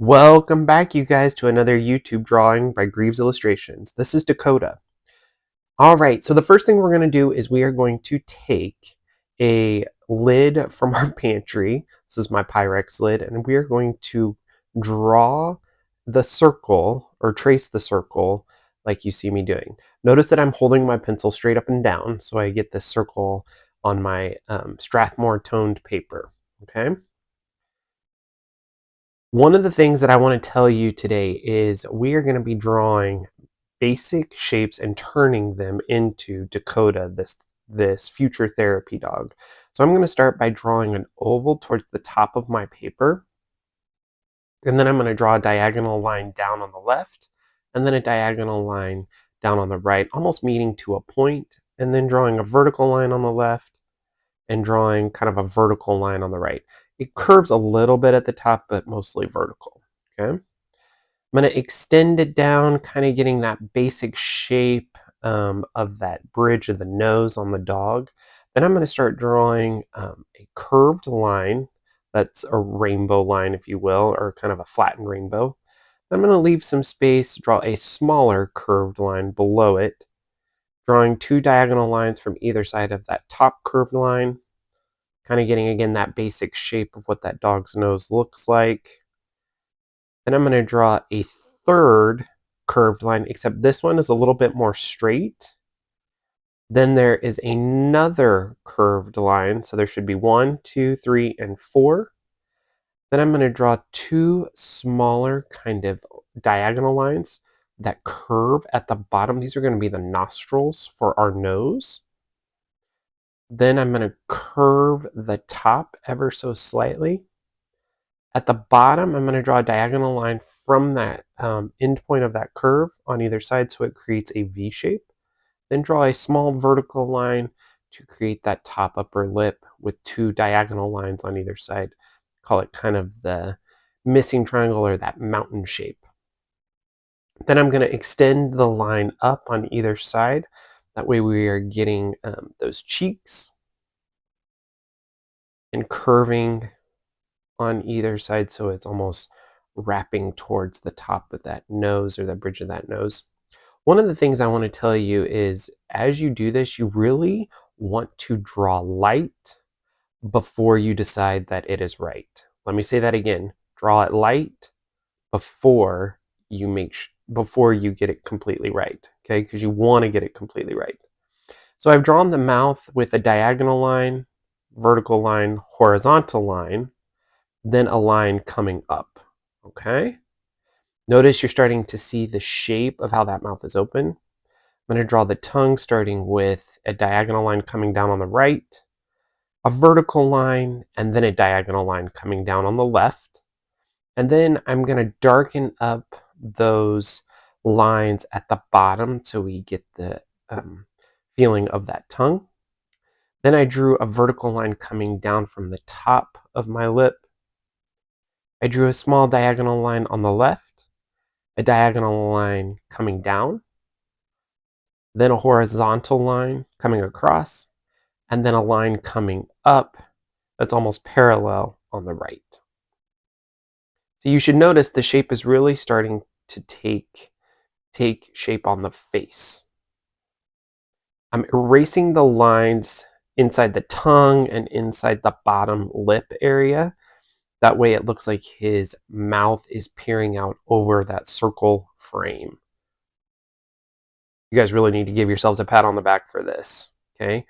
Welcome back, you guys, to another YouTube drawing by Greaves Illustrations. This is Dakota. All right, so the first thing we're going to do is we are going to take a lid from our pantry. This is my Pyrex lid, and we are going to draw the circle or trace the circle like you see me doing. Notice that I'm holding my pencil straight up and down so I get this circle on my Strathmore toned paper. Okay. One of the things that I want to tell you today is we are going to be drawing basic shapes and turning them into Dakota, this future therapy dog. So I'm going to start by drawing an oval towards the top of my paper, and then I'm going to draw a diagonal line down on the left, and then a diagonal line down on the right, almost meeting to a point, and then drawing a vertical line on the left, and drawing kind of a vertical line on the right. It curves a little bit at the top, but mostly vertical. Okay. I'm going to extend it down, kind of getting that basic shape of that bridge of the nose on the dog. Then I'm going to start drawing a curved line. That's a rainbow line, if you will, or kind of a flattened rainbow. I'm going to leave some space, draw a smaller curved line below it, drawing two diagonal lines from either side of that top curved line, kind of getting, again, that basic shape of what that dog's nose looks like. Then I'm going to draw a third curved line, except this one is a little bit more straight. Then there is another curved line, so there should be 1, 2, 3, and 4. Then I'm going to draw two smaller kind of diagonal lines that curve at the bottom. These are going to be the nostrils for our nose. Then I'm going to curve the top ever so slightly. At the bottom, I'm going to draw a diagonal line from that end point of that curve on either side so it creates a V shape. Then draw a small vertical line to create that top upper lip with two diagonal lines on either side. Call it kind of the missing triangle or that mountain shape. Then I'm going to extend the line up on either side. That way we are getting those cheeks and curving on either side so it's almost wrapping towards the top of that nose or the bridge of that nose. One of the things I want to tell you is as you do this, you really want to draw light before you decide that it is right. Let me say that again. Draw it light before before you get it completely right, okay? Because you want to get it completely right. So I've drawn the mouth with a diagonal line, vertical line, horizontal line, then a line coming up, okay? Notice you're starting to see the shape of how that mouth is open. I'm going to draw the tongue starting with a diagonal line coming down on the right, a vertical line, and then a diagonal line coming down on the left. And then I'm going to darken up those lines at the bottom so we get the feeling of that tongue. Then I drew a vertical line coming down from the top of my lip. I drew a small diagonal line on the left, a diagonal line coming down, then a horizontal line coming across, and then a line coming up that's almost parallel on the right. So you should notice the shape is really starting to take shape on the face. I'm erasing the lines inside the tongue and inside the bottom lip area. That way it looks like his mouth is peering out over that circle frame. You guys really need to give yourselves a pat on the back for this, okay?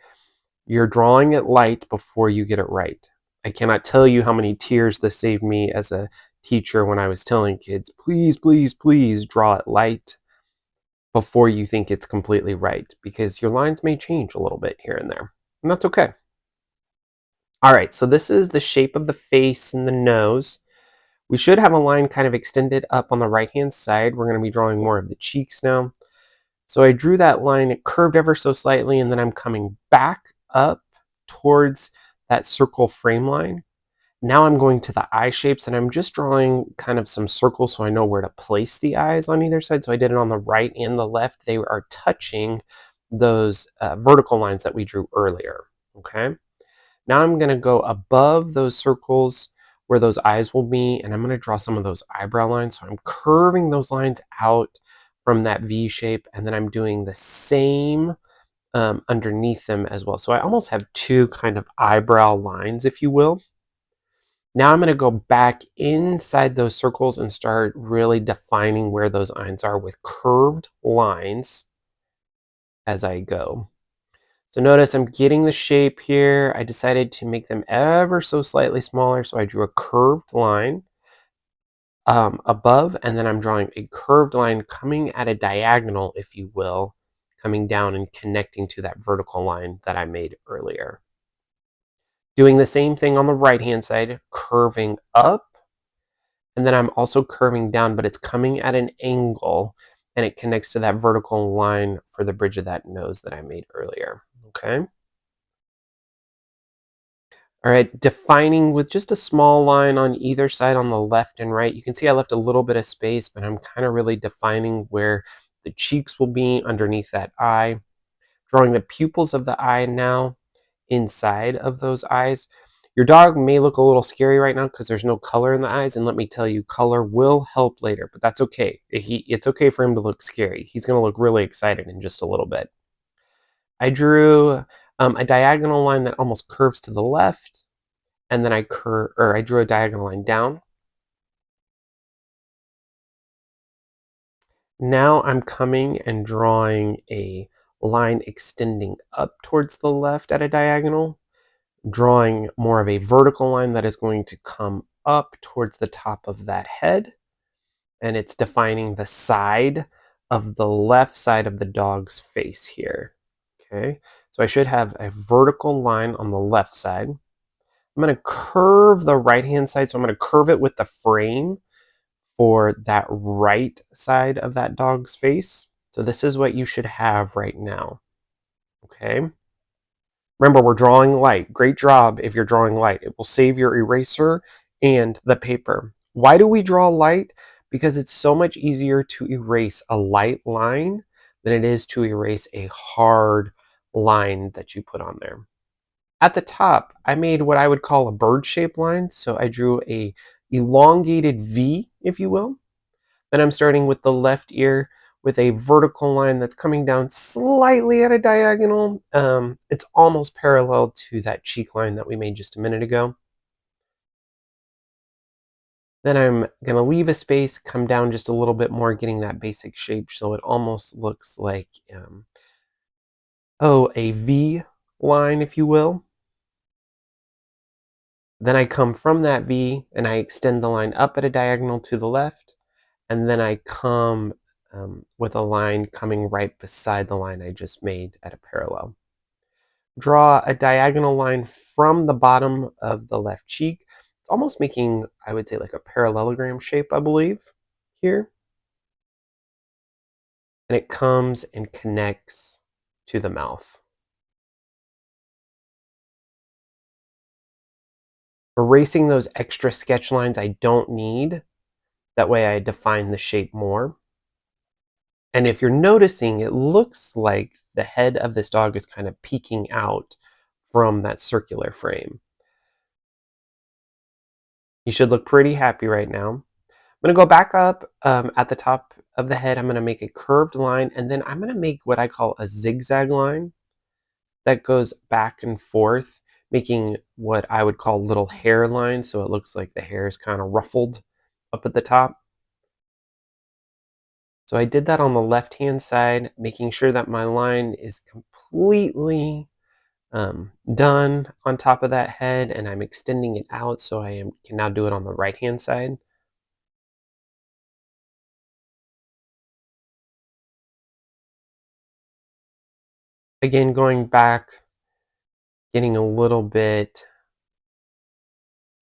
You're drawing it light before you get it right. I cannot tell you how many tears this saved me as a teacher when I was telling kids, please, please, please draw it light before you think it's completely right, because your lines may change a little bit here and there, and that's okay. All right, so this is the shape of the face and the nose. We should have a line kind of extended up on the right-hand side. We're going to be drawing more of the cheeks now. So I drew that line, it curved ever so slightly, and then I'm coming back up towards that circle frame line. Now I'm going to the eye shapes, and I'm just drawing kind of some circles so I know where to place the eyes on either side. So I did it on the right and the left. They are touching those vertical lines that we drew earlier, okay? Now I'm going to go above those circles where those eyes will be, and I'm going to draw some of those eyebrow lines. So I'm curving those lines out from that V shape, and then I'm doing the same underneath them as well. So I almost have two kind of eyebrow lines, if you will. Now I'm going to go back inside those circles and start really defining where those eyes are with curved lines as I go. So notice I'm getting the shape here. I decided to make them ever so slightly smaller, so I drew a curved line above, and then I'm drawing a curved line coming at a diagonal, if you will, coming down and connecting to that vertical line that I made earlier. Doing the same thing on the right-hand side, curving up, and then I'm also curving down, but it's coming at an angle, and it connects to that vertical line for the bridge of that nose that I made earlier, okay? All right, defining with just a small line on either side on the left and right. You can see I left a little bit of space, but I'm kind of really defining where the cheeks will be underneath that eye. Drawing the pupils of the eye now inside of those eyes. Your dog may look a little scary right now because there's no color in the eyes, and let me tell you, color will help later, but that's okay. It's okay for him to look scary. He's going to look really excited in just a little bit. I drew a diagonal line that almost curves to the left, and then I drew a diagonal line down. Now I'm coming and drawing a line extending up towards the left at a diagonal, drawing more of a vertical line that is going to come up towards the top of that head, and it's defining the side of the left side of the dog's face here. Okay, so I should have a vertical line on the left side. I'm going to curve the right hand side, so I'm going to curve it with the frame for that right side of that dog's face. So this is what you should have right now. Okay. Remember, we're drawing light. Great job if you're drawing light. It will save your eraser and the paper. Why do we draw light? Because it's so much easier to erase a light line than it is to erase a hard line that you put on there. At the top, I made what I would call a bird-shaped line. So I drew a elongated V, if you will. Then I'm starting with the left ear with a vertical line that's coming down slightly at a diagonal. It's almost parallel to that cheek line that we made just a minute ago. Then I'm going to leave a space, come down just a little bit more, getting that basic shape so it almost looks like, a V line, if you will. Then I come from that V and I extend the line up at a diagonal to the left, and then I come with a line coming right beside the line I just made at a parallel. Draw a diagonal line from the bottom of the left cheek. It's almost making, I would say, like a parallelogram shape, I believe, here. And it comes and connects to the mouth. Erasing those extra sketch lines I don't need. That way I define the shape more. And if you're noticing, it looks like the head of this dog is kind of peeking out from that circular frame. You should look pretty happy right now. I'm going to go back up at the top of the head. I'm going to make a curved line, and then I'm going to make what I call a zigzag line that goes back and forth, making what I would call little hair lines, so it looks like the hair is kind of ruffled up at the top. So I did that on the left-hand side, making sure that my line is completely done on top of that head, and I'm extending it out so can now do it on the right-hand side. Again, going back, getting a little bit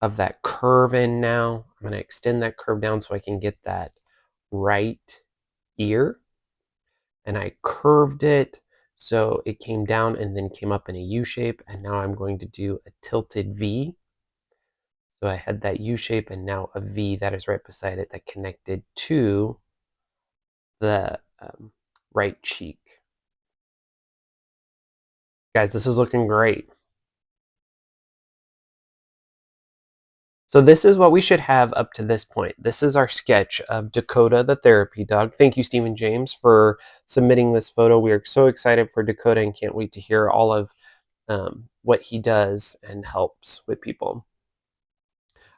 of that curve in now. I'm going to extend that curve down so I can get that right ear. And I curved it so it came down and then came up in a U shape. And now I'm going to do a tilted V. So I had that U shape and now a V that is right beside it that connected to the right cheek. Guys, this is looking great. So this is what we should have up to this point. This is our sketch of Dakota, the therapy dog. Thank you, Stephen James, for submitting this photo. We are so excited for Dakota and can't wait to hear all of what he does and helps with people.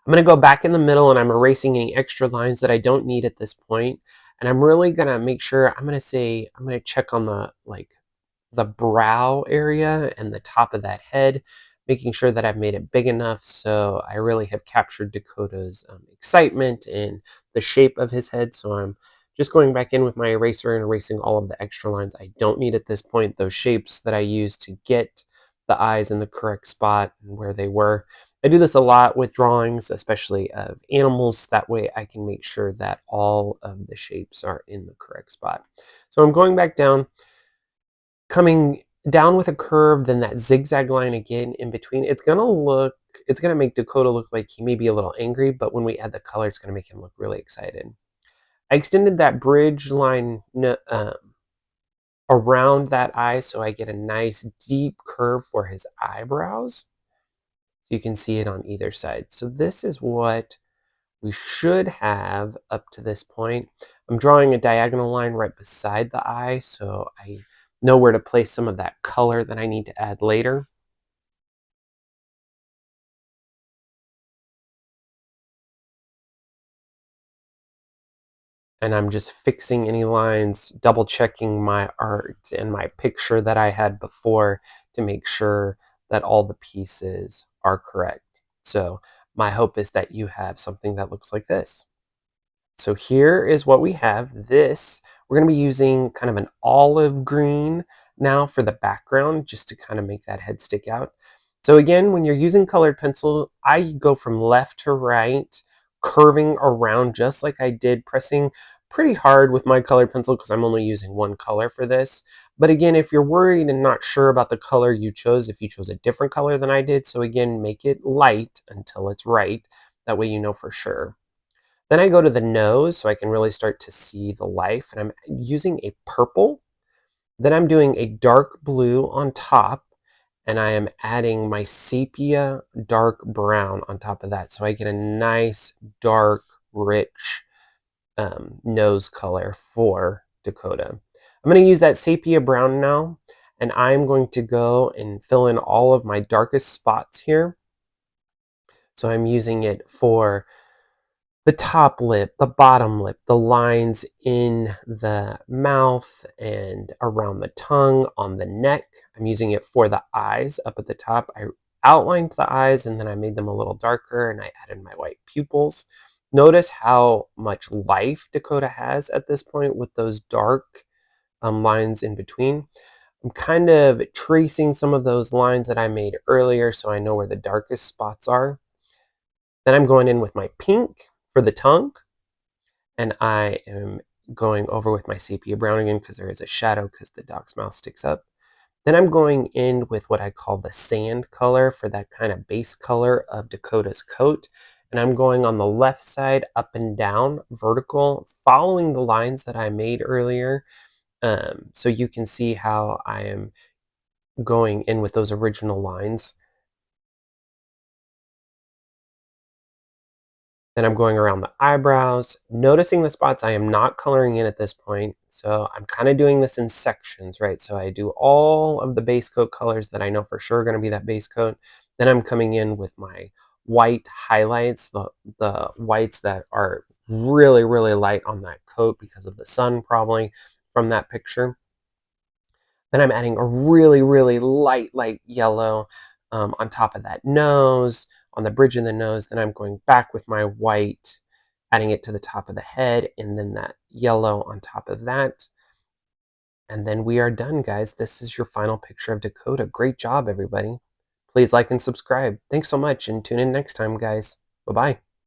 I'm going to go back in the middle and I'm erasing any extra lines that I don't need at this point. And I'm really going to make sure, I'm going to check on the brow area and the top of that head, making sure that I've made it big enough so I really have captured Dakota's excitement and the shape of his head. So I'm just going back in with my eraser and erasing all of the extra lines I don't need at this point, those shapes that I used to get the eyes in the correct spot and where they were. I do this a lot with drawings, especially of animals. That way I can make sure that all of the shapes are in the correct spot. So I'm going back down, coming down with a curve, then that zigzag line again in between. It's gonna make Dakota look like he may be a little angry, but when we add the color, it's gonna make him look really excited. I extended that bridge line around that eye so I get a nice deep curve for his eyebrows. So you can see it on either side. So this is what we should have up to this point. I'm drawing a diagonal line right beside the eye so I know where to place some of that color that I need to add later. And I'm just fixing any lines, double checking my art and my picture that I had before to make sure that all the pieces are correct. So my hope is that you have something that looks like this. So here is what we have. We're going to be using kind of an olive green now for the background, just to kind of make that head stick out. So again, when you're using colored pencil, I go from left to right, curving around just like I did, pressing pretty hard with my colored pencil because I'm only using one color for this. But again, if you're worried and not sure about the color you chose, if you chose a different color than I did, so again, make it light until it's right. That way you know for sure. Then I go to the nose so I can really start to see the life, and I'm using a purple. Then I'm doing a dark blue on top, and I am adding my sepia dark brown on top of that. So I get a nice, dark, rich nose color for Dakota. I'm going to use that sepia brown now, and I'm going to go and fill in all of my darkest spots here. So I'm using it for the top lip, the bottom lip, the lines in the mouth and around the tongue, on the neck. I'm using it for the eyes up at the top. I outlined the eyes and then I made them a little darker and I added my white pupils. Notice how much life Dakota has at this point with those dark lines in between. I'm kind of tracing some of those lines that I made earlier so I know where the darkest spots are. Then I'm going in with my pink for the tongue, and I am going over with my sepia brown again because there is a shadow because the dog's mouth sticks up. Then I'm going in with what I call the sand color for that kind of base color of Dakota's coat. And I'm going on the left side up and down vertical, following the lines that I made earlier. So you can see how I am going in with those original lines. Then I'm going around the eyebrows, noticing the spots I am not coloring in at this point. So I'm kind of doing this in sections, right? So I do all of the base coat colors that I know for sure are going to be that base coat. Then I'm coming in with my white highlights, the whites that are really, really light on that coat because of the sun probably from that picture. Then I'm adding a really, really light yellow on top of that nose, on the bridge of the nose. Then I'm going back with my white, adding it to the top of the head, and then that yellow on top of that. And then we are done, guys. This is your final picture of Dakota. Great job, everybody. Please like and subscribe. Thanks so much, and tune in next time, guys. Bye-bye.